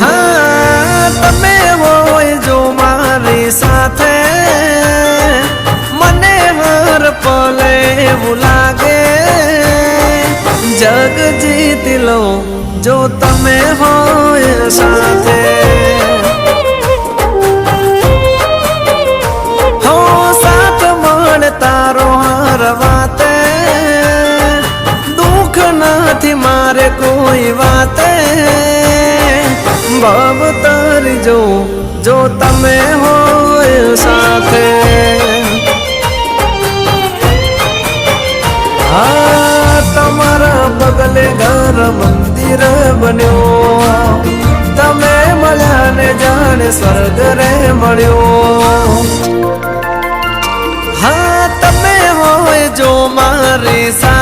हाँ तमे होय जो मारी साथे मने हर पले એવું લાગે जग जीत लो जो तमे होय साथे हो साथ मळ तारो हर वाते दुख નથી मारे कोई वाते भव तारी जो तमे होय साथे हाँ तमारा बगले घर मंदिर बन्यो तमे मळ्या ने जाने स्वर्ग रे मळ्यो हाँ तमे होय जो मारी सा